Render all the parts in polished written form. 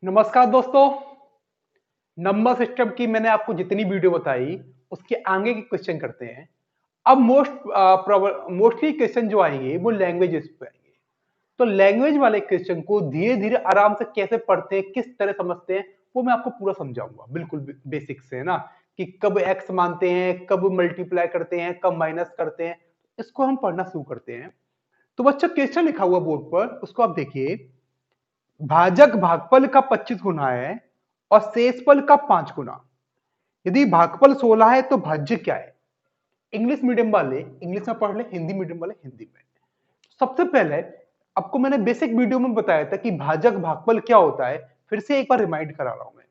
नमस्कार दोस्तों। Number system की मैंने आपको जितनी वीडियो बताई उसके आगे के क्वेश्चन करते हैं। अब मोस्टली क्वेश्चन जो आएंगे वो लैंग्वेजेस पे आएंगे। तो लैंग्वेज वाले क्वेश्चन को धीरे धीरे आराम से कैसे पढ़ते हैं, किस तरह समझते हैं, वो मैं आपको पूरा समझाऊंगा। बिल्कुल बेसिक से है ना, कि कब एक्स मानते हैं, कब मल्टीप्लाई करते हैं, कब माइनस करते हैं। इसको हम पढ़ना शुरू करते हैं। तो बच्चा क्वेश्चन लिखा हुआ बोर्ड पर, उसको आप देखिए। भाजक भागफल का 25 गुना है और शेषफल का 5 गुना। यदि भागफल 16 है तो भाज्य क्या है? इंग्लिश मीडियम वाले इंग्लिश में पढ़ ले, हिंदी मीडियम वाले हिंदी में। सबसे पहले आपको मैंने बेसिक वीडियो में बताया था कि भाजक भागफल क्या होता है। फिर से एक बार रिमाइंड करा रहा हूं मैं।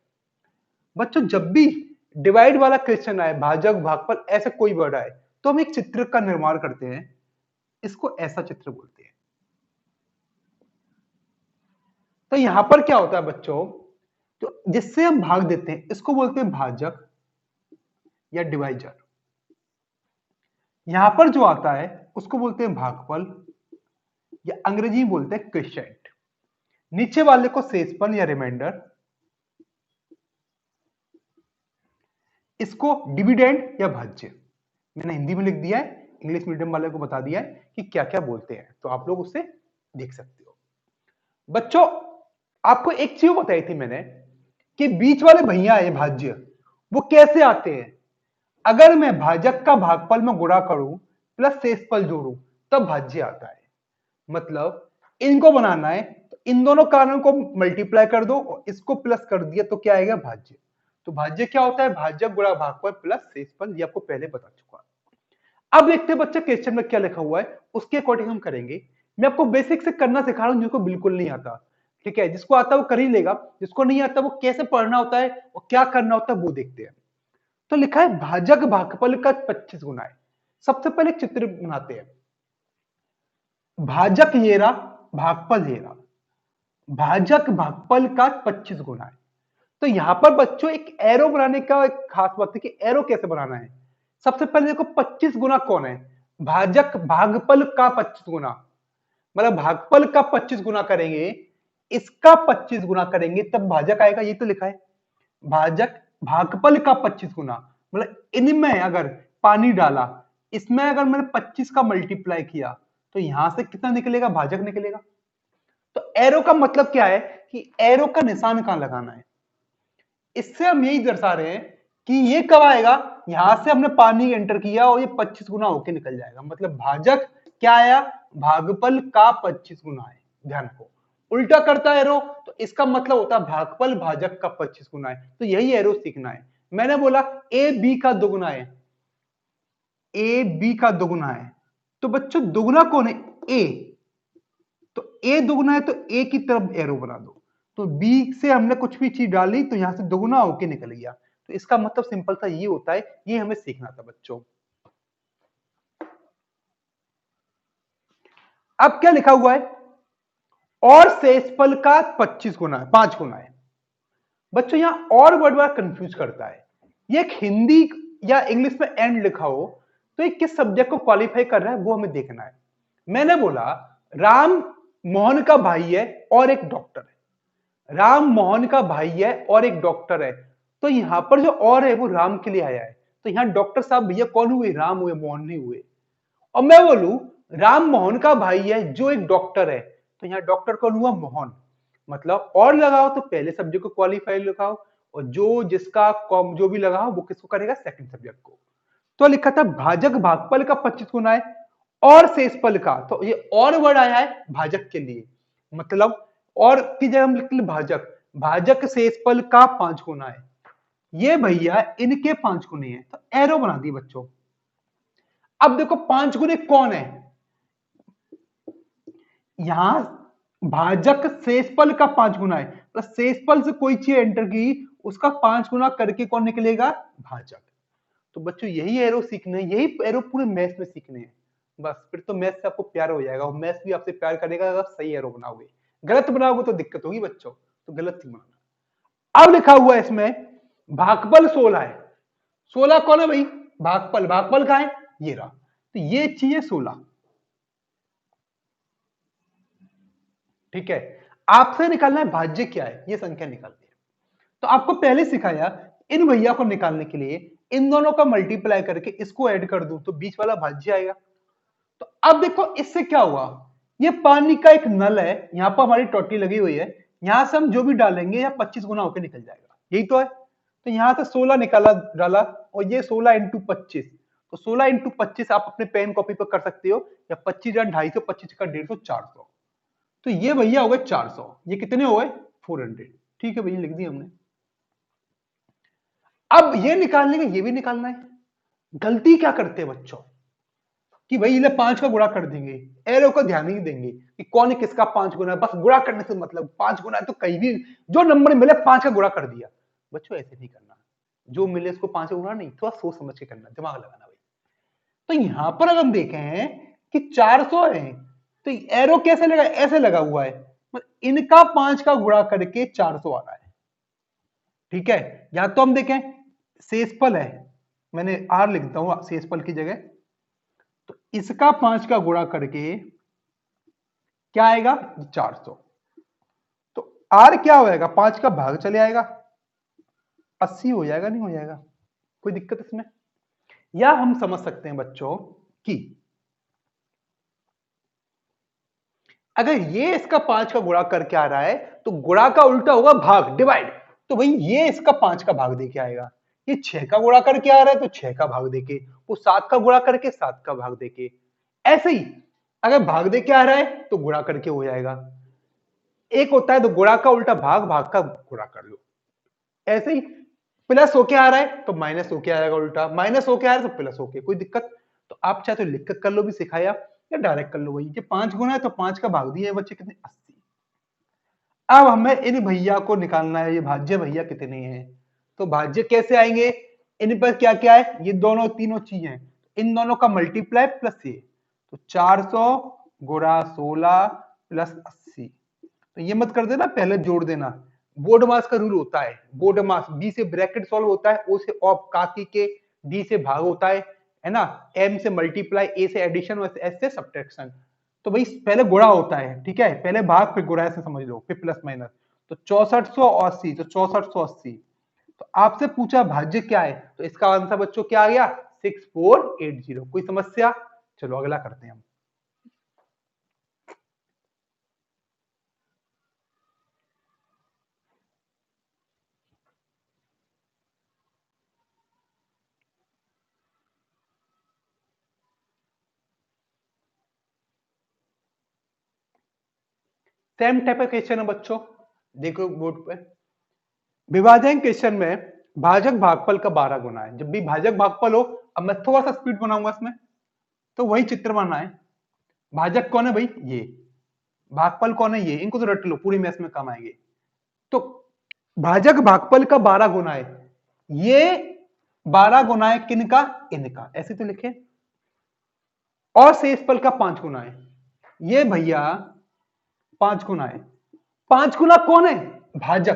बच्चों, जब भी डिवाइड वाला क्वेश्चन आए, भाजक भागफल ऐसे कोई वर्ड आए, तो हम एक चित्र का निर्माण करते हैं। इसको ऐसा चित्र बोलते हैं। तो यहां पर क्या होता है बच्चों, तो जिससे हम भाग देते हैं इसको बोलते हैं भाजक या डिवाइजर। यहां पर जो आता है उसको बोलते हैं भागफल या अंग्रेजी में बोलते हैं क्वोशिएंट। नीचे वाले को शेषफल या रिमाइंडर, इसको डिविडेंड या भाज्य। मैंने हिंदी में लिख दिया है, इंग्लिश मीडियम वाले को बता दिया है कि क्या क्या बोलते हैं, तो आप लोग उससे देख सकते हो। बच्चों, आपको एक चीज बताई थी मैंने कि बीच वाले भैया है भाज्य, वो कैसे आते हैं। अगर मैं भाजक का भागफल में गुणा करूं प्लस शेषफल जोड़ूं तब भाज्य आता है। मतलब इनको बनाना है तो इन दोनों कारणों को मल्टीप्लाई कर दो और इसको प्लस कर दिया तो क्या आएगा? भाज्य। तो भाज्य क्या होता है? भाजक गुणा भागफल प्लस शेषफल। ये आपको पहले बता चुका। अब देखते हैं बच्चे क्वेश्चन में क्या लिखा हुआ है, उसके अकॉर्डिंग हम करेंगे। मैं आपको बेसिक से करना सिखा रहा हूं, जिसको बिल्कुल नहीं आता। ठीक है, जिसको आता है वो कर ही लेगा, जिसको नहीं आता वो कैसे पढ़ना होता है और क्या करना होता है वो देखते हैं। तो लिखा है भाजक भागफल का 25 गुना है। सबसे पहले एक चित्र बनाते हैं। भाजक ये रहा, भागफल ये रहा। भाजक भागफल का 25 गुना है। तो यहां पर बच्चों एक एरो बनाने का एक खास बात है कि एरो कैसे बनाना है। सबसे पहले देखो 25 गुना कौन है? भाजक भागफल का 25 गुना। मतलब भागफल का 25 गुना करेंगे, इसका 25 गुना करेंगे तब भाजक आएगा। ये तो लिखा है भाजक भागफल का 25 गुना। मतलब इनमें अगर पानी डाला, इसमें अगर मैंने 25 का मल्टीप्लाई किया तो यहां से कितना निकलेगा? भाजक निकलेगा। तो एरो का मतलब क्या है कि एरो का निशान कहां लगाना है। इससे हम यही दर्शा रहे हैं कि ये कब आएगा? यहां से हमने पानी एंटर किया और ये 25 गुना होके निकल जाएगा। मतलब भाजक क्या आया? भागफल का 25 गुना है। ध्यान को उल्टा करता है एरो, तो इसका मतलब होता है भागफल भाजक का 25 गुना है। तो यही एरो सीखना है। मैंने बोला ए बी का दुगुना है, ए बी का दुगुना है। तो बच्चों दुगुना कौन है? ए। तो ए दुगुना है तो ए की तरफ एरो बना दो। तो बी से हमने कुछ भी चीज डाली तो यहां से दुगुना होके निकल गया। तो इसका मतलब सिंपल सा ये होता है। ये हमें सीखना था बच्चों। अब क्या लिखा हुआ है? और शेषफल का 25 गुना है, 5 गुना है। बच्चों यहां और वर्ड बड़ा कंफ्यूज करता है। ये एक हिंदी या इंग्लिश में एंड लिखा हो तो ये किस सब्जेक्ट को क्वालिफाई कर रहा है वो हमें देखना है। मैंने बोला राम मोहन का भाई है और एक डॉक्टर है। राम मोहन का भाई है और एक डॉक्टर है। तो यहां पर जो और है वो राम के लिए आया है। तो यहां डॉक्टर साहब भैया कौन हुए? राम हुए, मोहन नहीं हुए। और मैं बोलूं राम मोहन का भाई है जो एक डॉक्टर है, तो यहां डॉक्टर कौन हुआ? मोहन। मतलब और लगाओ तो पहले सब्जेक्ट को क्वालिफाई लगाओ, और जो जिसका जो भी लगाओ वो किसको करेगा? सेकंड सब्जेक्ट को। तो लिखा था भाजक भागफल का 25 गुना है और शेषफल का। तो ये और वर्ड आया है भाजक के लिए। मतलब और की जगह हम लिख ले भाजक। भाजक शेषफल का 5 गुना है। ये भैया इनके 5 गुने हैं, तो एरो बना दी बच्चों। अब देखो 5 गुने कौन है? यहां भाजक शेषफल का 5 गुना है, तो शेषफल से कोई चीज एंटर की, उसका 5 गुना करके कौन निकलेगा? भाजक। तो बच्चों यही एरो सीखने हैं, यही एरो पूरे मैथ्स में सीखने हैं। बस फिर तो मैथ्स से आपको प्यार हो जाएगा और मैथ्स भी आपसे प्यार करेगा अगर सही एरो बनाओगे। गलत बनाओगे तो दिक्कत होगी बच्चों, तो गलत ही बनाना। अब लिखा हुआ है इसमें भागफल 16 है। 16 कौन है भाई? भागफल। भागफल कहां है? ये रहा। तो ये चीज है 16। ठीक है। आपसे निकालना है भाज्य क्या है, ये संख्या निकालनी है। तो आपको पहले सिखाया इन भैया को निकालने के लिए इन दोनों का मल्टीप्लाई करके इसको ऐड कर दूं तो बीच वाला भाज्य आएगा। तो अब देखो इससे क्या हुआ, ये पानी का एक नल है, यहां पर हमारी टोटी लगी हुई है, यहां से हम जो भी डालेंगे यह 25 गुना होकर निकल जाएगा, यही तो है। तो यहां से 16 निकाला डाला और ये 16 इंटू 25, तो 16 इंटू 25 आप अपने पेन कॉपी पर कर सकते हो, या 25 या 250, 25 का 150, 400। तो ये भैया हो गए 400, ये कितने हो गए 400। ठीक है भैया लिख दिया हमने। अब ये निकालने का ये भी निकालना है। गलती क्या करते हैं बच्चों कि भाई इन्हें 5 का गुणा कर देंगे, एरो को ध्यान नहीं देंगे कि कौन किसका 5 गुना है, बस गुणा करने से मतलब 5 गुना है तो कहीं भी जो नंबर मिले 5 का गुणा कर दिया। बच्चों ऐसे नहीं करना, जो मिले उसको 5 का गुणा नहीं, थोड़ा सोच समझ के करना, दिमाग लगाना भाई। तो यहां पर अगर हम देखें कि 400 है तो एरो कैसे लगा, ऐसे लगा हुआ है, इनका 5 का गुणा करके 400 आ रहा है। ठीक है, या तो हम देखें शेषफल है, मैंने आर लिखता हूं शेषफल की जगह, तो इसका 5 का गुणा करके क्या आएगा 400। तो आर क्या हो जाएगा, 5 का भाग चले आएगा, 80 हो जाएगा, नहीं हो जाएगा, कोई दिक्कत इसमें। या हम समझ सकते हैं बच्चों कि अगर ये इसका 5 का गुणा करके आ रहा है तो गुणा का उल्टा होगा भाग, डिवाइड। तो भाई ये इसका 5 का भाग देके आएगा, ये 6 का गुणा करके आ रहा है तो 6 का भाग देके, वो 7 का गुणा करके 7 का भाग देके। ऐसे ही अगर भाग देके आ रहा है तो गुणा करके हो जाएगा, एक होता है तो गुणा का उल्टा भाग, भाग का गुणा कर लो। ऐसे ही प्लस होके आ रहा है तो माइनस होके आएगा उल्टा, माइनस होके आ रहा है तो प्लस होके, कोई दिक्कत। तो आप चाहे तो लिख कर लो भी सिखाया, या डायरेक्ट कर लो, वही ये 5 गुना है तो 5 का भाग दिया है बच्चे कितने 80। अब हमें इन भैया को निकालना है, ये भाज्य भैया कितने हैं। तो भाज्य कैसे आएंगे, इन पर क्या क्या है, ये दोनों तीनों चीजें हैं, इन दोनों का मल्टीप्लाई प्लस ये, तो 400 गुणा 16 प्लस 80। तो ये मत कर देना, पहले जोड़ देना, बोर्ड मास का रूल होता है, बोर्ड मास, बी से ब्रैकेट सॉल्व होता है, ओ से ऑफ काकी के, डी से भाग होता है ना, एम से मल्टीप्लाई, ए से एडिशन और एस से सब्ट्रैक्शन। तो भाई पहले गुणा होता है, ठीक है, पहले भाग फिर गुणा, ऐसे समझ लो, फिर प्लस माइनस। तो 6480, तो 6480। तो आपसे पूछा भाज्य क्या है, तो इसका आंसर बच्चों क्या आ गया 6480। कोई समस्या, चलो अगला करते हैं हम। सेम टाइप का क्वेश्चन है बच्चों, देखो बोर्ड पे, विभाजन क्वेश्चन में भाजक भागफल का 12 गुना है। जब भी भाजक भागफल हो, अब मैं थोड़ा सा स्पीड बनाऊंगा इसमें, तो वही चित्र बनाना है। भाजक कौन है भाई, ये भागफल कौन है, ये, इनको तो रट लो, पूरी मैथ में काम आएंगे। तो भाजक भागफल का 12 गुना है, ये 12 गुना है किनका, इनका, ऐसे तो लिखे। और शेषफल का 5 गुना है, ये भैया 5 गुना है। 5 गुना कौन है, भाजक,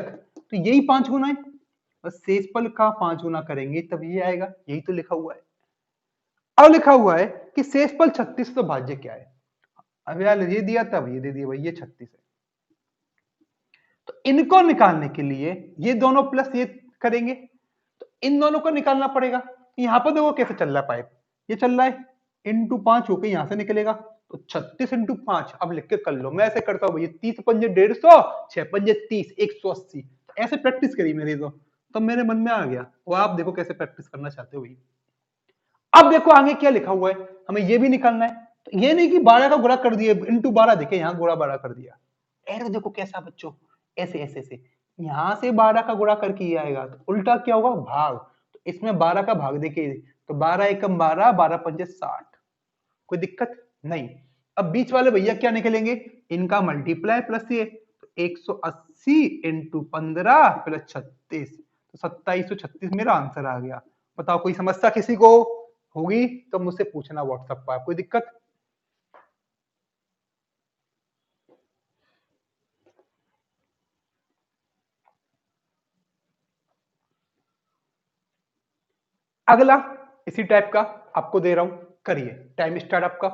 तो यही 5 गुना है, बस शेषफल का 5 गुना करेंगे तब ये आएगा, यही तो लिखा हुआ है। अब लिखा हुआ है कि शेषफल 36 तो भाज्य क्या है। अब यार ये दिया तब ये दे दिया भाई, ये 36 है। तो इनको निकालने के लिए ये दोनों प्लस ये करेंगे, तो इन दोनों को निकालना पड़ेगा। यहां पर देखो कैसे चल रहा है पाइप, ये चल रहा है, इंटू 5 होकर यहां से निकलेगा, तो 36 इंटू 5, अब लिख के कर लो, मैं ऐसे करता हूं भैया, 30 पंजे 150, 6 पंजे 30, 180। ऐसे प्रैक्टिस करी मेरी तो मेरे मन में आ गया, वो आप देखो कैसे प्रैक्टिस करना चाहते हो भैया। अब देखो आगे क्या लिखा हुआ है, हमें ये भी निकालना है। तो ये नहीं कि 12 का गुणा कर दिए इंटू 12, देखे यहाँ गुणा 12 कर दिया, एरो देखो कैसा बच्चों, ऐसे ऐसे से, यहां से 12 का गुणा करके ये आएगा, तो उल्टा क्या होगा भाग, तो इसमें 12 का भाग देखिए, तो 12 एकम 12, 12 पंजे 60, कोई दिक्कत नहीं। अब बीच वाले भैया क्या निकलेंगे, इनका मल्टीप्लाई प्लस ये, तो 180 इंटू 15 प्लस 36, तो 2736 मेरा आंसर आ गया। बताओ कोई समस्या किसी को होगी तो मुझसे पूछना व्हाट्सएप पर, कोई दिक्कत। अगला इसी टाइप का आपको दे रहा हूं, करिए, टाइम स्टार्ट आपका।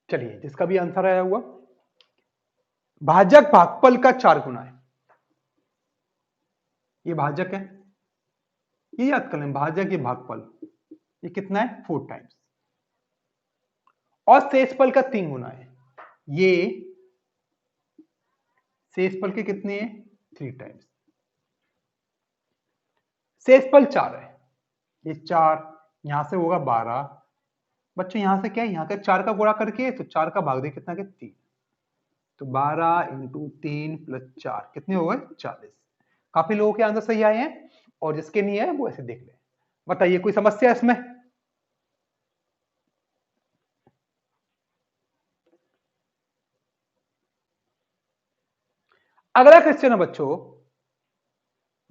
चलिए, जिसका भी आंसर आया हुआ, भाजक भागफल का 4 गुना है। ये भाजक है, ये याद कर लें, भाजक ये भागफल, ये कितना है 4 टाइम्स, और शेषफल का 3 गुना है। ये शेषफल के कितने हैं 3 टाइम्स। शेषफल 4 है, ये 4, यहां से होगा 12। बच्चों यहां से क्या है, यहां का 4 का गुणा करके तो 4 का भाग दे कितना के 3, तो 12 इंटू 3 प्लस 4 कितने हो गए 40। काफी लोगों के आंसर सही आए हैं, और जिसके नहीं है वो ऐसे देख ले। बताइए कोई समस्या इसमें? अगला क्वेश्चन है बच्चों,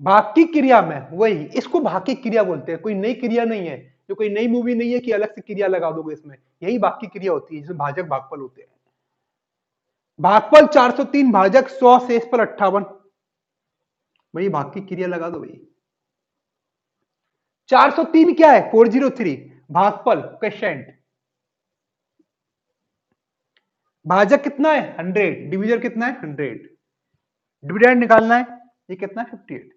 भाग की क्रिया में, वही इसको भाग की क्रिया बोलते हैं, कोई नई क्रिया नहीं है, जो कोई नई मूवी नहीं है कि अलग से क्रिया लगा दोगे इसमें, यही भाग की क्रिया होती है जिसमें भाजक भागफल होते हैं। भागफल 403, भाजक 100, शेषफल 58, वही भाग की क्रिया लगा दो भाई। 403 क्या है 403, भागफल क्वेश्चन, भाजक कितना है 100, डिविजन कितना है 100, डिविडेंड निकालना है, ये कितना है 58।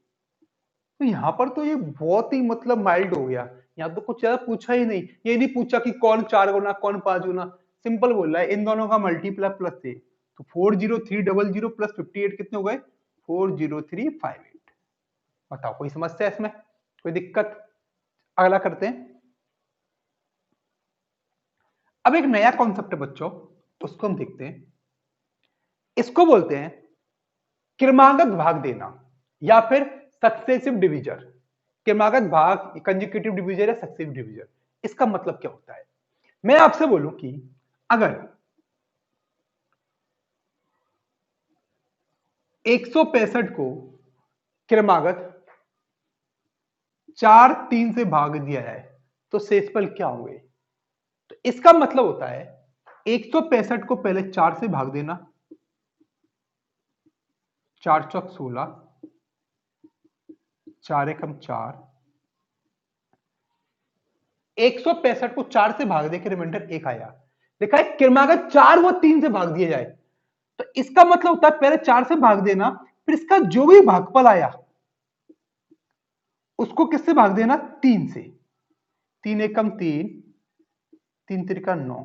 तो यहां पर तो ये बहुत ही मतलब माइल्ड हो गया, यहाँ तो कुछ ज्यादा पूछा ही नहीं, ये नहीं पूछा कि कौन 4 गुना कौन 5 गुना, सिंपल बोल रहा है इन दोनों का मल्टीप्लाई प्लस से, तो 40300 प्लस 58 कितने हो गए 40358। बताओ कोई समस्या इसमें, कोई दिक्कत? अगला करते हैं। अब एक नया कॉन्सेप्ट है बच्चों, उसको हम देखते हैं। इसको बोलते हैं क्रमागत भाग देना, या फिर सक्सेसिव डिवीजर। क्रमागत भाग, कंसेक्यूटिव डिवीजर या सक्सेसिव डिवीजर, इसका मतलब क्या होता है? मैं आपसे बोलूं कि अगर 165 को क्रमागत 4 3 से भाग दिया जाए तो शेषफल क्या होंगे? तो इसका मतलब होता है 165 को पहले 4 से भाग देना, 4 चौक 16, 4 एकम 4, 165 को 4 से भाग दे के रिमाइंडर 1 आया, देखा है क्रमागत 4 व 3 से भाग दिया जाए, तो इसका मतलब होता है पहले 4 से भाग देना, फिर इसका जो भी भागफल आया उसको किससे भाग देना 3 से, 3 एकम 3, 3 त्रिका 9।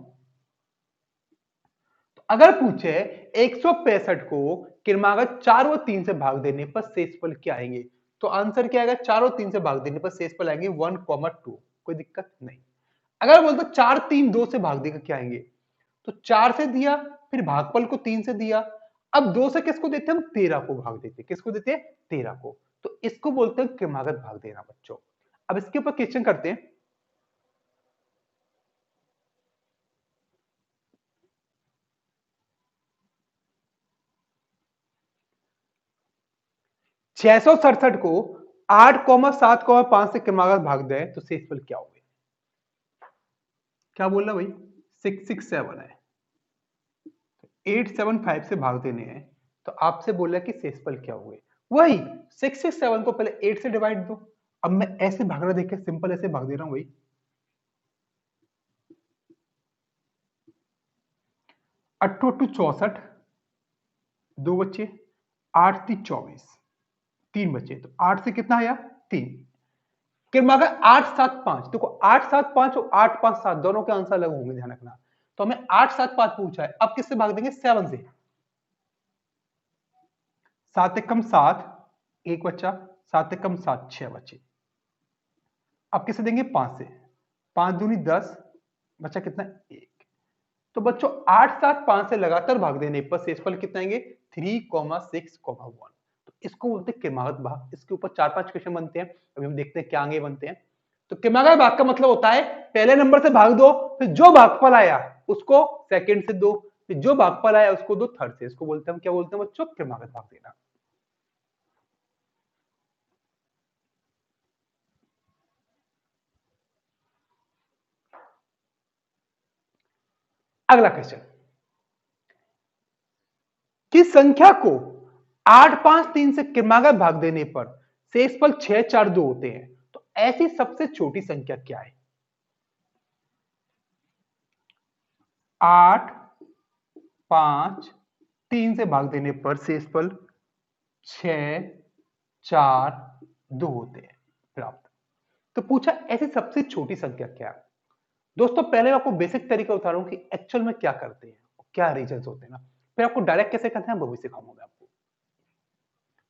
तो अगर पूछे 165 को क्रमागत 4 व 3 से भाग देने पर शेषफल क्या आएंगे, तो आंसर क्या आएगा 4 और 3 से भाग देने पर शेषफल आएंगे 1,2। कोई दिक्कत नहीं। अगर बोलते 4 3 2 से भाग देगा क्या आएंगे, तो 4 से दिया, फिर भागफल को 3 से दिया, अब 2 से किसको देते हैं हम 13 को भाग देते हैं, किसको देते हैं 13 को, तो इसको बोलते हैं क्रमागत भाग देना बच्चों। अब इसके ऊपर क्वेश्चन करते हैं। छह सौ सड़सठ को 8,7,5 से क्रमागत भाग दे तो शेषफल क्या होगा? क्या बोल रहा भाई 667 है, 875 से भाग देने हैं, तो आपसे बोला कि शेषफल क्या हुए, वही 667 को पहले 8 से डिवाइड दो। अब मैं ऐसे भागना देखे सिंपल ऐसे भाग दे रहा हूं भाई, 8 8 64, 2 बच्चे, 8 3 24, 3 बच्चे, तो 8 से कितना आया 3, क्रमागत 875, देखो 875 और 857 दोनों के आंसर अलग होंगे, ध्यान रखना। तो हमें 875 पूछा है, अब किससे भाग देंगे 7 से, 7 एकम 7, एक बच्चा, 7 एकम 7 6 बच्चे, अब किसे देंगे 5 से, 5 दूनी 10, बच्चा कितना 1। तो बच्चों 875 से लगातार भाग देने पर शेषफल कितना आएंगे 3,6,1। तो इसको बोलते हैं क्रमागत भाग। इसके ऊपर 4-5 क्वेश्चन बनते हैं, अभी हम देखते हैं क्या आगे बनते हैं। तो क्रमागत भाग का मतलब होता है पहले नंबर से भाग दो, फिर जो भागफल आया उसको सेकंड से दो, फिर जो भागफल आया उसको दो थर्ड से। इसको बोलते हैं, हम क्या बोलते हैं बच्चों क्रमागत भाग देना। अगला क्वेश्चन, किस संख्या को 8 5 3 से क्रमागत भाग देने पर शेषफल 6 4 2 होते हैं, तो ऐसी सबसे छोटी संख्या क्या है? 8 5, 3 से भाग देने पर शेषफल 6, 4, 2 होते हैं प्राप्त। तो पूछा ऐसी सबसे छोटी संख्या क्या है। दोस्तों पहले मैं आपको बेसिक तरीका बता रहा हूं कि एक्चुअल में क्या करते हैं, क्या रीजंस होते हैं ना, फिर आपको डायरेक्ट कैसे करते हैं वो भी सिखाऊंगा मैं आपको।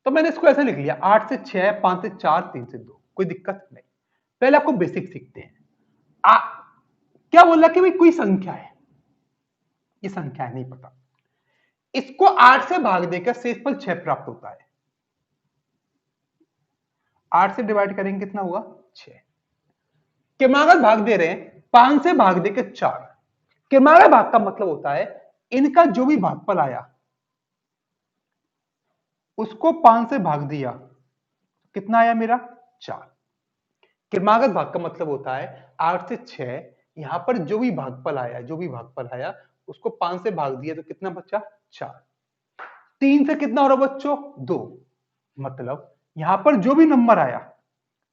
तो मैंने इसको ऐसे लिख लिया 8 से 6, 5 से 4, 3 से 2, कोई दिक्कत नहीं। पहले आपको बेसिक सीखते हैं। आ, क्या बोला कि भाई कोई संख्या है, ये संख्या है नहीं पता, इसको 8 से भाग देकर शेषफल 6 प्राप्त होता है। 8 से डिवाइड करेंगे कितना हुआ 6। क्रमागत भाग दे रहे हैं 5 से भाग देकर 4। क्रमागत भाग का मतलब होता है इनका जो भी भागफल आया उसको 5 से भाग दिया, कितना आया मेरा 4। क्रमागत भाग का मतलब होता है 8 से 6, यहां पर जो भी भागफल आया, जो भी भागफल आया उसको 5 से भाग दिया तो कितना बचा 4। 3 से कितना हो रहा बच्चों 2, मतलब यहां पर जो भी नंबर आया,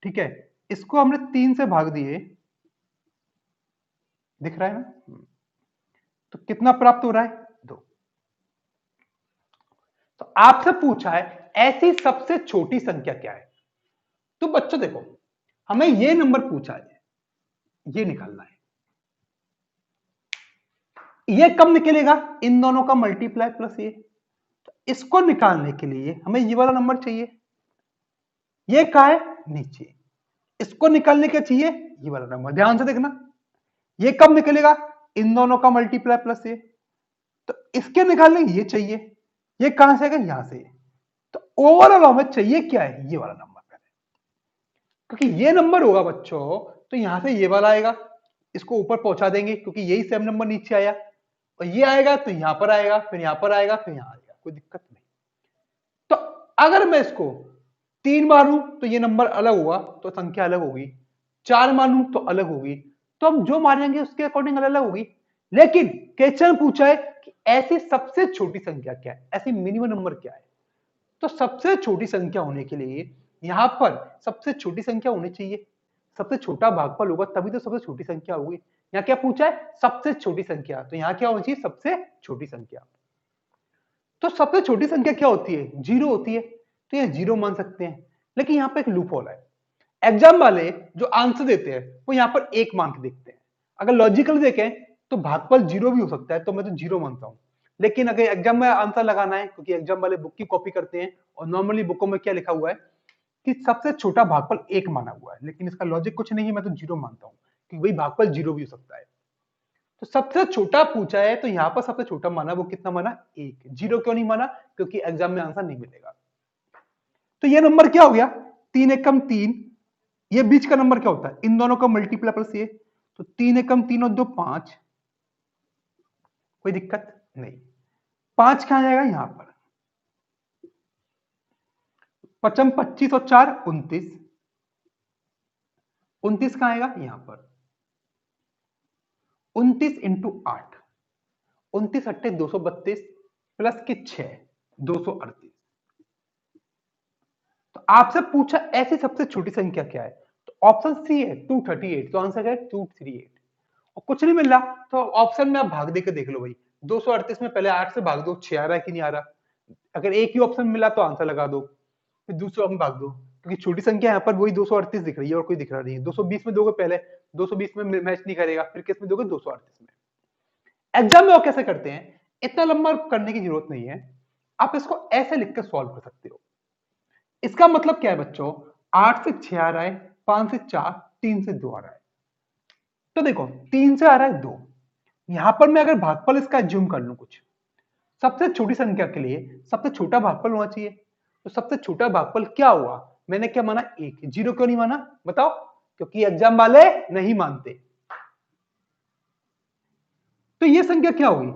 ठीक है, इसको हमने 3 से भाग दिए, दिख रहा है ना, तो कितना प्राप्त हो रहा है 2। तो आपसे पूछा है ऐसी सबसे छोटी संख्या क्या है। तो बच्चों देखो हमें ये नंबर पूछा है, ये निकालना है। ये कब निकलेगा, इन दोनों का मल्टीप्लाई प्लस ये। तो इसको निकालने के लिए हमें ये वाला नंबर चाहिए, ये कहा है नीचे, इसको निकालने के चाहिए ये वाला नंबर। ध्यान से देखना ये कब निकलेगा, इन दोनों का मल्टीप्लाई प्लस ये। तो इसके निकालने ये चाहिए, ये कहां से आएगा यहां से। तो ओवरऑल हमें चाहिए क्या है ये वाला नंबर पहले, क्योंकि ये नंबर होगा बच्चों तो यहां से ये वाला आएगा, इसको ऊपर पहुंचा देंगे क्योंकि यही सेम नंबर नीचे आया, और ये आएगा तो यहां पर आएगा, फिर यहां पर आएगा, फिर यहां आएगा, कोई दिक्कत नहीं। तो अगर मैं इसको 3 मानूं तो ये नंबर अलग हुआ तो संख्या अलग होगी, 4 मानूं तो अलग होगी, तो हम जो मानेंगे उसके अकॉर्डिंग अलग अलग होगी। लेकिन क्वेश्चन पूछा है कि ऐसी सबसे छोटी संख्या क्या है, ऐसी मिनिमम नंबर क्या है। तो सबसे छोटी संख्या होने के लिए यहां पर सबसे छोटी संख्या होनी चाहिए, सबसे छोटा भागफल होगा तभी तो सबसे छोटी संख्या होगी। यहाँ क्या पूछा है सबसे छोटी संख्या, तो यहाँ क्या होनी चाहिए सबसे छोटी संख्या। तो सबसे छोटी संख्या क्या होती है, जीरो होती है, तो ये जीरो मान सकते हैं। लेकिन यहाँ पे एक लूप होल है, एग्जाम वाले जो आंसर देते हैं वो यहाँ पर एक मान के देखते हैं। अगर लॉजिकल देखें तो भागफल जीरो भी हो सकता है, तो मैं तो जीरो मानता हूं। लेकिन अगर एग्जाम में आंसर लगाना है, क्योंकि एग्जाम वाले बुक की कॉपी करते हैं और नॉर्मली बुकों में क्या लिखा हुआ है कि सबसे छोटा भागफल एक माना हुआ है, लेकिन इसका लॉजिक कुछ नहीं है, मैं तो जीरो मानता हूँ कि वही भागफल जीरो भी हो सकता है। तो सबसे छोटा पूछा है तो यहां पर सबसे छोटा माना, वो कितना माना एक। जीरो क्यों नहीं माना, क्योंकि एग्जाम में आंसर नहीं मिलेगा। तो ये नंबर क्या हो गया 3 एकम 3, ये बीच का नंबर क्या होता है इन दोनों का मल्टीप्लाई प्लस ये, तो 3 एकम 3 और 2 5, कोई दिक्कत नहीं। 5 कहां जाएगा यहां पर, 5 25 और 4 29, 29 कहां आएगा यहां पर, 29 इंटू 8, 29 अट्ठे 232 प्लस के 6 238। तो आपसे पूछा ऐसी सबसे छोटी संख्या क्या है, तो ऑप्शन सी है 238, तो आंसर है 238। और कुछ नहीं मिल रहा तो ऑप्शन में आप भाग देकर देख लो भाई, 238 में पहले 8 से भाग दो 6 आ रहा है कि नहीं आ रहा। अगर एक ही ऑप्शन मिला तो आंसर लगा दो, फिर दूसरे ऑप्शन भाग दो, क्योंकि छोटी संख्या यहाँ पर वही 238 दिख रही है और कोई दिख रहा नहीं है। 220 में दोगे पहले, 220 में मैच नहीं करेगा, फिर किस में दोगे 238 में। एग्जाम में वो कैसे करते हैं, इतना लंबा करने की जरूरत नहीं है, आप इसको ऐसे लिखकर सॉल्व कर सकते हो। इसका मतलब क्या है बच्चों, 8 से 6 आ रहा है, 5 से 4, 3 से 2 आ रहा है। तो देखो 3 से आ रहा है 2, यहां पर मैं अगर भागफल इसका एज्यूम कर लूं कुछ, सबसे छोटी संख्या के लिए सबसे छोटा भागफल होना चाहिए। तो सबसे छोटा भागफल क्या हुआ, मैंने क्या माना एक, जीरो क्यों नहीं माना बताओ, क्योंकि एग्जाम वाले नहीं मानते। तो ये संख्या क्या होगी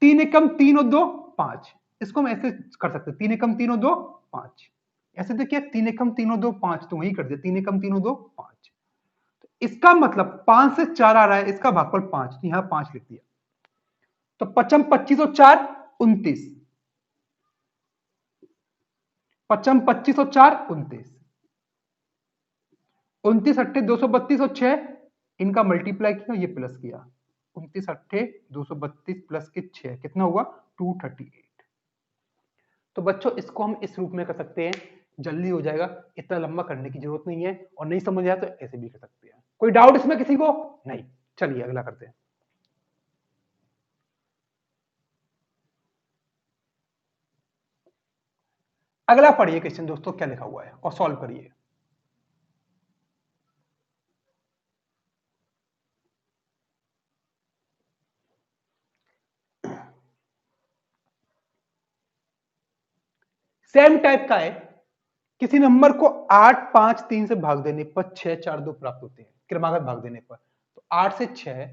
3 एकम 3 और 2 5, इसको हम ऐसे कर सकते हैं 3 एकम 3 और 2 5, ऐसे देखिए 3 एकम 3 और 2 5, तो वही कर दिया 3 एकम 3 और 2 5। इसका मतलब 5 से 4 आ रहा है, इसका भागफल 5, तो यहां 5 लिख दिया। तो 55 25 और 4 29, 55 25 और 4 29, 29 अट्ठे 232 और 6, इनका मल्टीप्लाई किया ये प्लस किया, 29 अट्ठे 232 प्लस के 6 कितना हुआ 238। तो बच्चों इसको हम इस रूप में कर सकते हैं, जल्दी हो जाएगा, इतना लंबा करने की जरूरत नहीं है, और नहीं समझ आया तो ऐसे भी कर सकते हैं। कोई डाउट इसमें किसी को? नहीं। चलिए अगला करते हैं। अगला पढ़िए क्वेश्चन दोस्तों, क्या लिखा हुआ है और सॉल्व करिए। सेम टाइप का है, किसी नंबर को 8, 5, 3 से भाग देने पर 6, 4, 2 प्राप्त होते हैं, क्रमागत भाग देने पर। तो 8 से 6,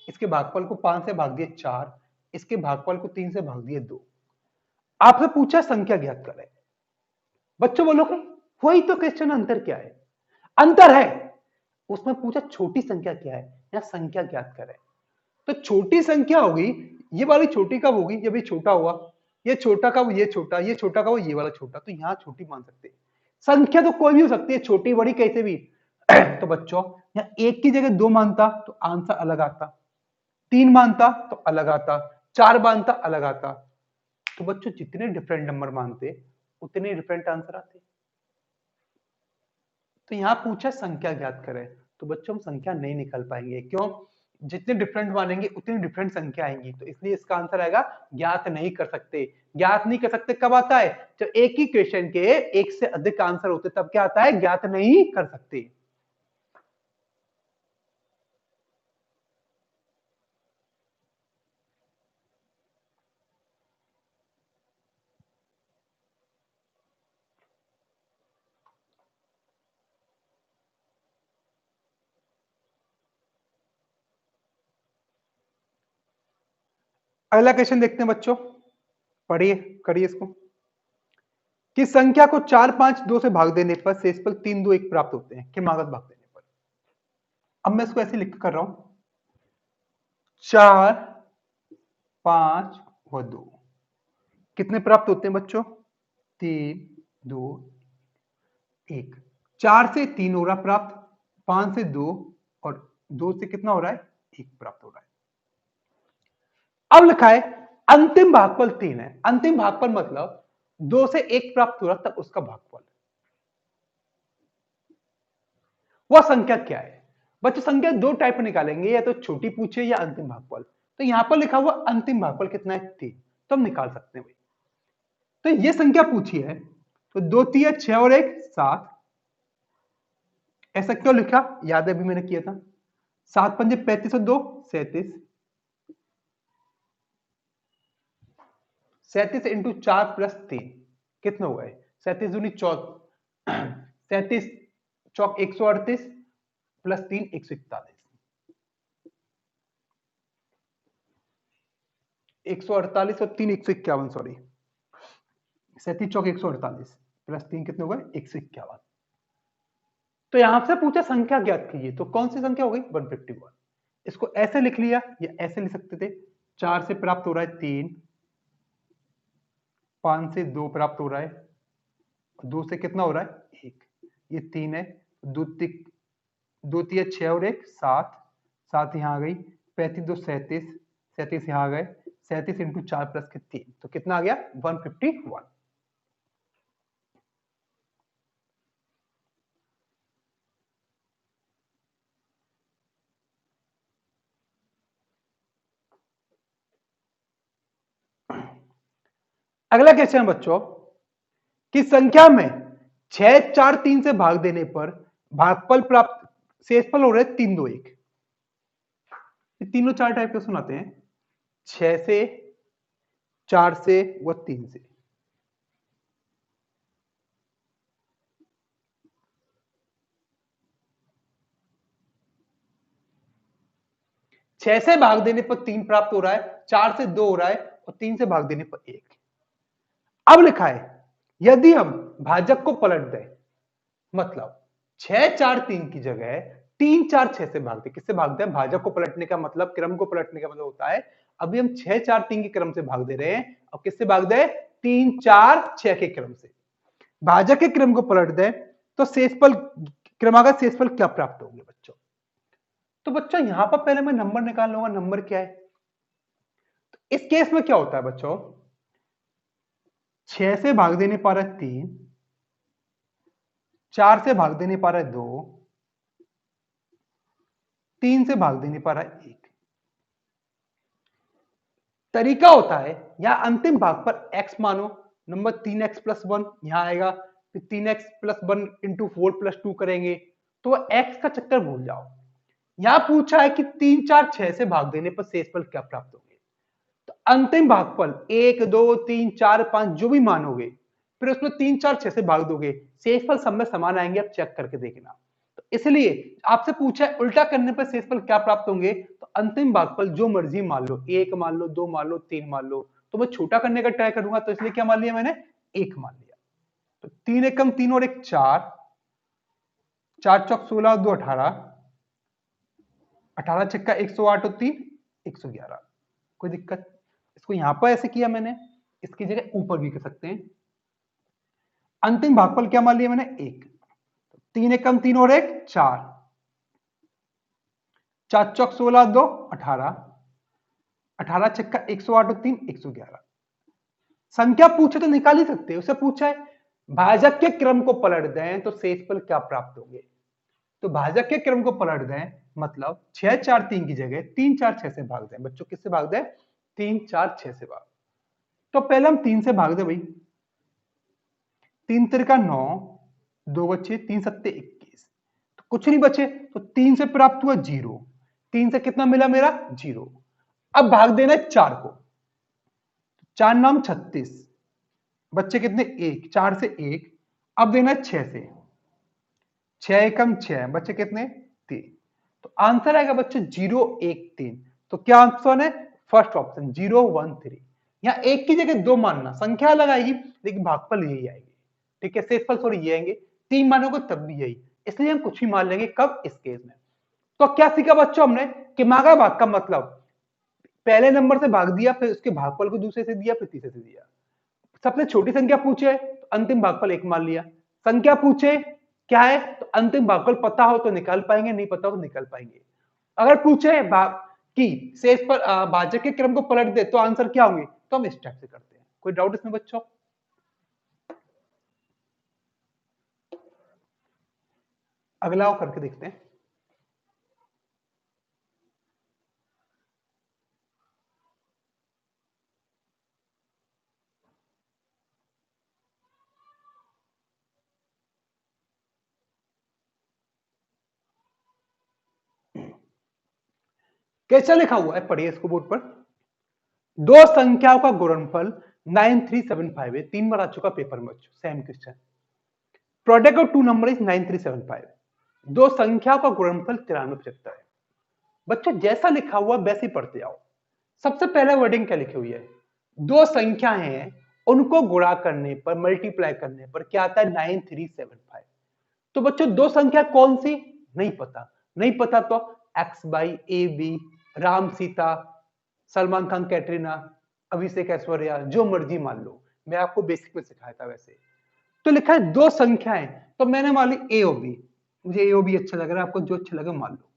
इसके भागफल को 5 से भाग दिए 4, इसके भागफल को 3 से भाग दिए 2। आपसे पूछा संख्या ज्ञात करें। बच्चों बोलोगे वही तो क्वेश्चन, अंतर क्या है? अंतर है, उसमें पूछा छोटी संख्या क्या है या संख्या ज्ञात करें। तो छोटी संख्या होगी, ये वाली छोटी कब होगी? जब ये छोटा हुआ, ये छोटा कब? ये छोटा, ये छोटा कब? ये वाला छोटा। तो यहां छोटी मान सकते हैं। संख्या तो कोई भी हो सकती है, छोटी बड़ी कैसे भी। तो बच्चों यहाँ एक की जगह 2 मानता तो आंसर अलग आता, 3 मानता तो अलग आता, 4 मानता अलग आता। तो बच्चों जितने डिफरेंट नंबर मानते उतने डिफरेंट आंसर आते। तो यहां पूछा संख्या ज्ञात करें, तो बच्चों हम संख्या नहीं निकाल पाएंगे। क्यों? जितने डिफरेंट मानेंगे उतनी डिफरेंट संख्या आएंगी, तो इसलिए इसका आंसर आएगा ज्ञात नहीं कर सकते। ज्ञात नहीं कर सकते कब आता है? जब एक ही क्वेश्चन के एक से अधिक आंसर होते, तब क्या आता है? ज्ञात नहीं कर सकते। अगला क्वेश्चन देखते हैं बच्चों, पढ़िए, करिए इसको। किस संख्या को 4, 5, 2 से भाग देने पर शेषफल 3, 2, 1 प्राप्त होते हैं, क्रमागत भाग देने पर। अब मैं इसको ऐसे लिख कर रहा हूं, 4, 5 व 2 कितने प्राप्त होते हैं बच्चों? 3, 2, 1। 4 से 3 हो रहा प्राप्त, 5 से 2, और 2 से कितना हो रहा है? 1 प्राप्त हो रहा है। अब लिखा है अंतिम भागफल 3 है। अंतिम भागफल मतलब 2 से 1 प्राप्त हो रहा तब उसका भागफल, वह संख्या क्या है? बच्चों संख्या दो टाइप निकालेंगे, या तो छोटी पूछे या अंतिम भागफल। तो यहां पर लिखा हुआ अंतिम भागफल कितना है? 3। तो हम निकाल सकते हैं भाई। तो ये संख्या पूछी है, तो 2 3 6 और 1 7। ऐसा क्यों लिखा? याद है अभी मैंने किया था। 7 पंजे 35 और 2 37। 37 इंटू 4 प्लस 3 कितना हुआ है? 37 दूनी 37 चौक 138 प्लस 3 141। 148 और 3 151, सॉरी। 37 चौक 148 प्लस 3 कितने हो गए? 151। तो यहां से पूछा संख्या ज्ञात कीजिए, तो कौन सी संख्या हो गई? 151। इसको ऐसे लिख लिया या ऐसे लिख सकते थे। 4 से प्राप्त हो रहा है 3, 5 से 2 प्राप्त हो रहा है, 2 से कितना हो रहा है? 1। ये 3 है, 2 2 3 6 और 1 7। 7 यहां आ गई, 35 2 37, 37 यहां आ गए, 37 इंटू 4 प्लस के 3, तो कितना आ गया? 151। अगला क्वेश्चन बच्चों, कि संख्या में 6 4 3 से भाग देने पर भागफल प्राप्त, शेषफल हो रहे 3 2 1। ये तीनों चार टाइप के सुनाते हैं, 6 से, 4 से व 3 से। छह से भाग देने पर 3 प्राप्त हो रहा है, 4 से 2 हो रहा है, और 3 से भाग देने पर 1। अब लिखा है यदि हम भाजक को पलट दें, मतलब 6 4 3 की जगह 3 4 6 से भाग दे। किससे भाग दे? भाजक को पलटने का मतलब, क्रम को पलटने का मतलब होता है, अभी हम 6 4 3 के क्रम से भाग दे रहे हैं, और किससे भाग दे? 3 4 6 के क्रम से। भाजक के क्रम को पलट दे तो शेषफल, क्रमागत शेषफल क्या प्राप्त होंगे बच्चों? तो बच्चों यहां पर पहले मैं नंबर निकाल लूंगा, नंबर क्या है? इस केस में क्या होता है बच्चों, 6 से भाग देने पर है 3, 4 से भाग देने पर है 2, 3 से भाग देने पर है 1। तरीका होता है यहां अंतिम भाग पर x मानो, नंबर 3x प्लस 1 यहां आएगा, फिर 3x प्लस 1 इंटू 4 प्लस 2 करेंगे तो x का चक्कर भूल जाओ। यहां पूछा है कि 3, 4, 6 से भाग देने पर शेषफल क्या प्राप्त होंगे। तो अंतिम भागफल 1, 2, 3, 4, 5 जो भी मानोगे, फिर उसमें 3, 4, 6 से भाग दोगे, शेषफल सब में समान आएंगे, आप चेक करके देखना। तो इसलिए आपसे पूछा है उल्टा करने पर शेषफल क्या प्राप्त होंगे, तो अंतिम भागफल जो मर्जी मान लो, 1 मान लो, 2 मान लो, 3 मान लो, तो मैं छोटा करने का ट्राई करूंगा, तो इसलिए क्या मान लिया मैंने, 1 मान लिया। तो 3 एकम 3 और 1 4, 4 चौक 16 और 2 18, 18 छक्का 108 और 3 111। कोई दिक्कत, इसको यहां पर ऐसे किया मैंने, इसकी जगह ऊपर भी कर सकते हैं। अंतिम भागफल क्या मान लिया मैंने, 1। 3 एकम 3 और 1 4, 4 चौक 16 2 18, 18 छक्का 108 और 3 111। संख्या पूछे तो निकाल ही सकते हैं, उसे पूछा है भाजक के क्रम को पलट दें तो शेषफल क्या प्राप्त होंगे। तो भाजक के क्रम को पलट दें मतलब 6 4 3 की जगह 3 4 6 से भाग दें। बच्चों किससे भाग दें, 3 4 6 से भाग। तो पहले हम 3 से भाग दें भाई, 3 तिरका 9, 2 बचे, 3 सत्ते 21, तो कुछ नहीं बचे, तो 3 से प्राप्त हुआ 0, 3 से कितना मिला मेरा 0। अब भाग देना है 4 को, 4 नाम 36, बच्चे कितने 1, 4 से 1, अब देना है 6 से, 6 एकम 6, बच्चे कितने 3। तो आंसर आएगा बच्चे 0 1 3। तो क्या आंसर है, फर्स्ट ऑप्शन 0 1 3। यहां एक की जगह 2 मानना, संख्या अलग आएगी लेकिन भागफल यही आएगी, ठीक है, शेषफल थोड़ी ये आएंगे, 3 मानोगे तब भी यही, इसलिए हम कुछ भी मान लेंगे, कब, इस केस में। तो क्या सीखा बच्चों हमने कि मागा भाग का मतलब पहले नंबर से भाग दिया, फिर उसके भागफल को दूसरे से दिया, फिर तीसरे से दिया। सबसे छोटी संख्या पूछे तो अंतिम भागफल 1 मान लिया, संख्या पूछे क्या है तो अंतिम भागफल पता हो तो निकाल पाएंगे, नहीं पता हो तो निकाल पाएंगे। अगर पूछे कि शेष पर भाजक के क्रम को पलट दे तो आंसर क्या होंगे, तो हम इस टाइप से करते हैं। कोई डाउट इसमें बच्चों, अगला करके देखते हैं। कैसा लिखा हुआ है, पढ़िए इसको बोर्ड पर। दो संख्याओं का गुणनफल 9375 है, 3 बार आ चुका पेपर में बच्चों, same question. Product of two number is 9375। दो संख्याओं का गुणनफल 9375 है। बच्चों जैसा लिखा हुआ वैसे ही पढ़ते आओ। सबसे पहले वर्डिंग क्या लिखी हुई है, दो संख्या हैं उनको गुणा करने पर, मल्टीप्लाई करने पर क्या आता है 9375। तो बच्चों दो संख्या कौन सी, नहीं पता, नहीं पता तो X by A B, Ram Sita, Salman Khan Katrina, Abhishek Aishwarya, जो मर्जी मान लो, मैं आपको बेसिक में सिखाया था वैसे। तो लिखा है दो संख्याएं, तो मैंने मान ली ए और बी, मुझे ए और बी अच्छा लग रहा है, आपको जो अच्छा लगे मान लो।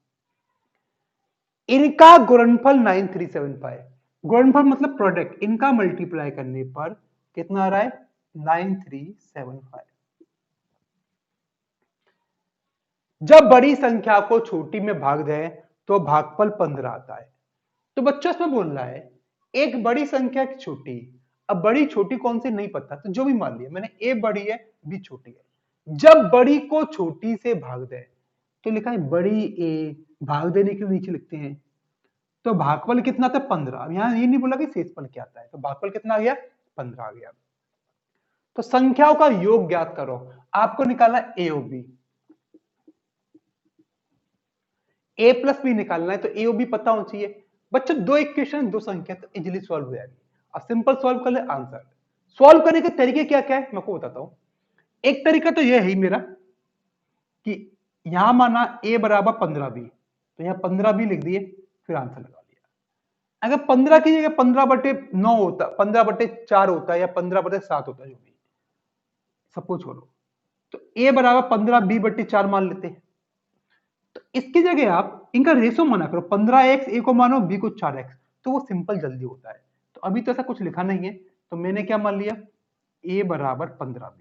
इनका गुणनफल 9375, गुणनफल मतलब प्रोडक्ट, इनका मल्टीप्लाई करने पर कितना आ रहा है 9375। जब बड़ी संख्या को छोटी में भाग दें तो भागफल 15 आता है। तो बच्चों इसमें बोल रहा है एक बड़ी संख्या की छोटी, अब बड़ी छोटी कौन सी नहीं पता, तो जो भी मान लिया मैंने, ए बड़ी है बी छोटी है। जब बड़ी को छोटी से भाग दे तो लिखा है बड़ी ए, भाग देने के नीचे लिखते हैं, तो भागफल कितना था 15। अब यहां ये नहीं बोला कि शेषफल क्या आता है, तो भागफल कितना आ गया 15 आ गया। तो संख्याओं का योग ज्ञात करो, आपको निकालना ए और बी, ए प्लस बी निकालना है, तो ए और बी पता होना चाहिए। बच्चों दो इक्वेशन दो संख्या तो इजीली सॉल्व हो जाएगी। अब सिंपल सॉल्व कर ले, आंसर सॉल्व करने के तरीके क्या क्या है मैं आपको बताता हूं। एक तरीका तो यह है मेरा कि यहां माना ए बराबर 15 बी, तो यहां 15 बी लिख दिए, फिर आंसर लगा दिया। अगर 15 की जगह 15/9 होता, 15/4 होता है, या 15/7 होता है, जो भी सपोज करो, तो ए बराबर 15b/4 मान लेते हैं। तो इसकी जगह आप इनका रेशो माना करो, 15x ए को मानो, बी को 4x, तो वो सिंपल जल्दी होता है। तो अभी तो ऐसा कुछ लिखा नहीं है, तो मैंने क्या मान लिया, a बराबर 15b,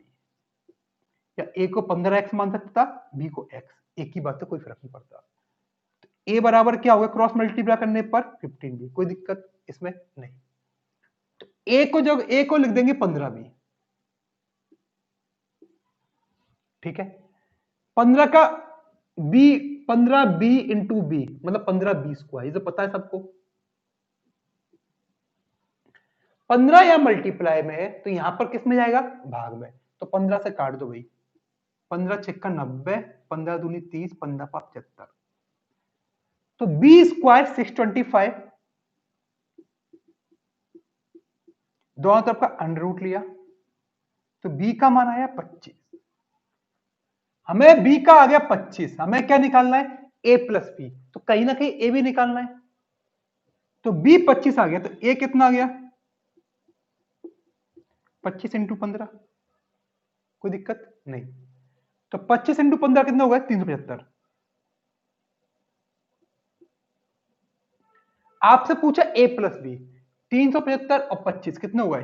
या a को 15x मान सकता था, b को x, एक ही बात है, कोई फर्क नहीं पड़ता। तो a बराबर क्या होगा क्रॉस मल्टीप्लाई करने पर 15b, कोई दिक्कत इसमें नहीं। तो a को लिख देंगे 15b, ठीक है। 15 का b, 15b इंटू बी मतलब 15b स्क्वायर, ये तो पता है सबको। 15 या मल्टीप्लाई में है तो यहां पर किस में जाएगा, भाग में, तो 15 से काट दो भाई, 15 छक्का 90, 15 दूनी 30, 15 पाँच 75, तो बी स्क्वायर 625, दोनों तरफ का अंडर रूट लिया, तो बी का मान आया 25। हमें बी का आ गया 25, हमें क्या निकालना है, ए प्लस बी, तो कहीं ना कहीं ए भी निकालना है, तो बी 25 आ गया, तो ए कितना आ गया, 25 इंटू 15, कोई दिक्कत नहीं। तो 25 इंटू 15 कितना होगा, 375। आपसे पूछा ए प्लस बी, 375 और 25 कितने हुआ,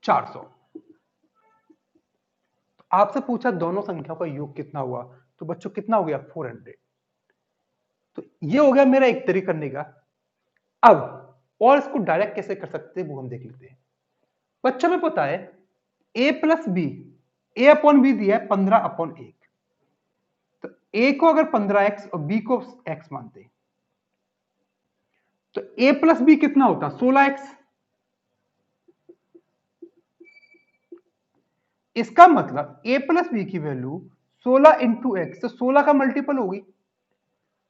400। आपसे पूछा दोनों संख्याओं का योग कितना हुआ, तो बच्चों कितना हो गया, 400। तो ये हो गया मेरा एक तरीका करने का। अब और इसको डायरेक्ट कैसे कर सकते हैं वो हम देख लेते हैं। बच्चों में पता है ए प्लस बी, ए अपॉन बी दिया है 15/1, तो ए को अगर 15x और बी को x मानते हैं तो a प्लस बी कितना होता, 16x। इसका मतलब a प्लस बी की वैल्यू 16 इंटू एक्स, तो 16 का मल्टीपल होगी।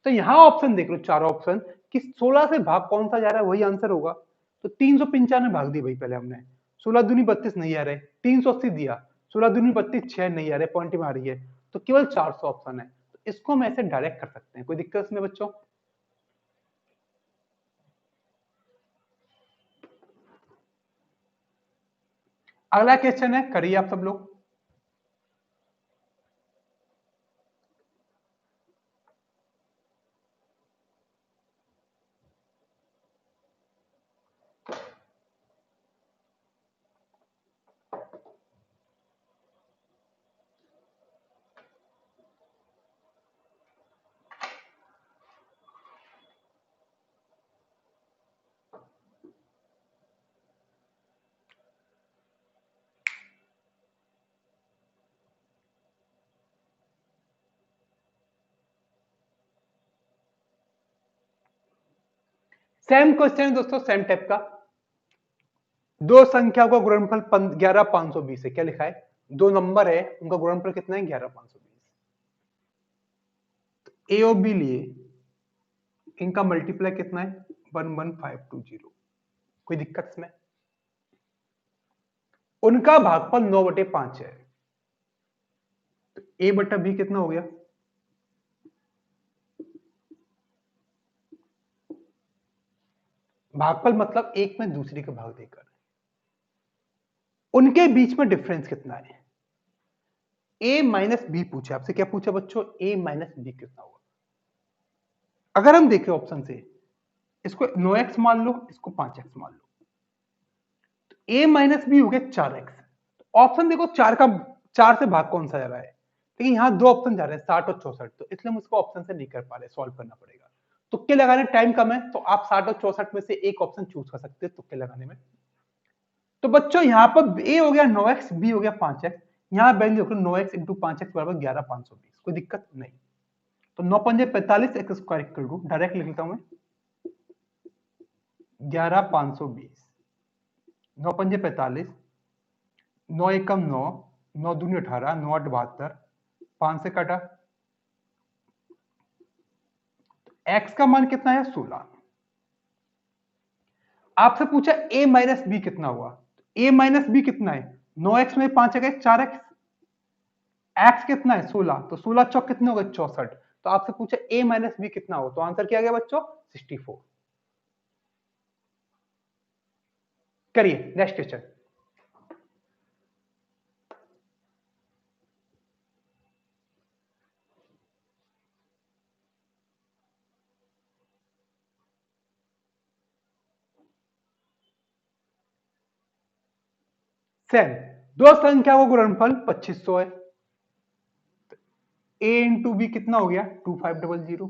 तो यहां ऑप्शन देख लो, चार ऑप्शन कि 16 से भाग कौन सा जा रहा है वही आंसर होगा। तो 395 भाग दी भाई पहले हमने, 16 दूनी 32 नहीं आ रहे, 380 दिया, 16 दूनी 32 6 नहीं आ रहे, पॉइंट में आ रही है, तो केवल 400 ऑप्शन है। तो इसको हम ऐसे डायरेक्ट कर सकते हैं, कोई दिक्कत इसमें बच्चों। अगला क्वेश्चन है, करिए आप सब लोग। सेम क्वेश्चन है दोस्तों, सेम टाइप का। दो संख्याओं का गुणनफल 11520 है, क्या लिखा है, दो नंबर है उनका गुणनफल कितना है, 11520। ए और बी लिए, इनका मल्टीप्लाई कितना है, 11520, कोई दिक्कत इसमें। उनका भागफल 9/5 है, तो ए बटा बी कितना हो गया, भागफल मतलब एक में दूसरी का भाग देकर। उनके बीच में डिफरेंस कितना है, ए माइनस बी पूछा आपसे, क्या पूछा बच्चों, ए माइनस बी कितना होगा। अगर हम देखें ऑप्शन से, इसको 9x मान लो, इसको 5x मान लो, तो a माइनस बी हो गया 4x। ऑप्शन देखो, चार से भाग कौन सा जा रहा है, लेकिन यहाँ दो ऑप्शन जा रहे हैं 60 और 64, तो इसलिए हम उसको ऑप्शन से नहीं कर पा रहे, सॉल्व करना पड़ेगा। तुक्के लगाने टाइम कम है, तो आप 60 और 64 में से एक ऑप्शन चूज कर सकते हैं तुक्के लगाने में। तो बच्चों यहाँ पर a हो गया 9x, b हो गया 5x, यहाँ वैल्यू रखो 9x इंटू 5x बराबर 11520, कोई दिक्कत नहीं। तो 9 पंजे 45 X square equal to, direct लिख लेता हूं मैं, 11520, 9 पंजे 45, 9 एकम 9, 9 दूनी 18, 9 8 72, 5 से काटा, x का मान कितना है, 16। आपसे पूछा a माइनस बी कितना हुआ, a माइनस बी कितना है, 9x में 5 है 4x, x कितना है 16, तो 16 चौक कितने हो गए 64। तो आपसे पूछा a माइनस बी कितना हो, तो आंसर क्या गया बच्चों, 64। करिए नेक्स्ट क्वेश्चन। सेम, दो संख्या का गुणनफल 2500 है। a इंटू बी कितना हो गया 2500।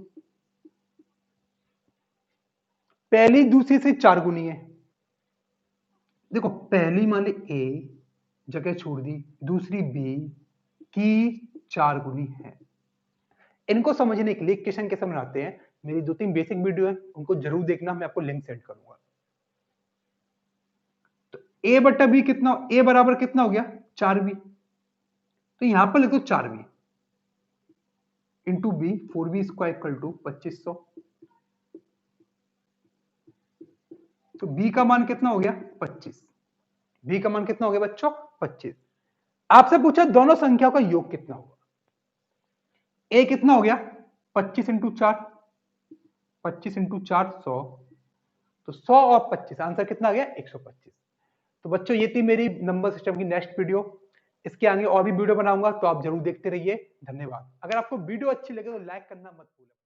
पहली दूसरी से 4 गुनी है। देखो पहली मान ली a जगह छोड़ दी, दूसरी b की 4 गुनी है। इनको समझने के लिए क्वेश्चन कैसे बनाते हैं, मेरी 2-3 बेसिक वीडियो है, उनको जरूर देखना, मैं आपको लिंक सेंड करूंगा। तो a बट्टा b कितना, a बराबर कितना हो गया 4b, तो यहां पर लिखो 4b into B, 4b square equal to 2500। तो b का मान कितना हो गया 25, b का मान कितना हो गया बच्चों 25। आपसे पूछा दोनों संख्याओं का योग कितना होगा, a कितना हो गया 25 इंटू 4, 25 इंटू 4 100, तो 100 और 25 आंसर कितना आ गया 125। तो बच्चों ये थी मेरी नंबर सिस्टम की नेक्स्ट वीडियो, इसके आगे और भी वीडियो बनाऊंगा, तो आप जरूर देखते रहिए। धन्यवाद। अगर आपको वीडियो अच्छी लगे तो लाइक करना मत भूलना।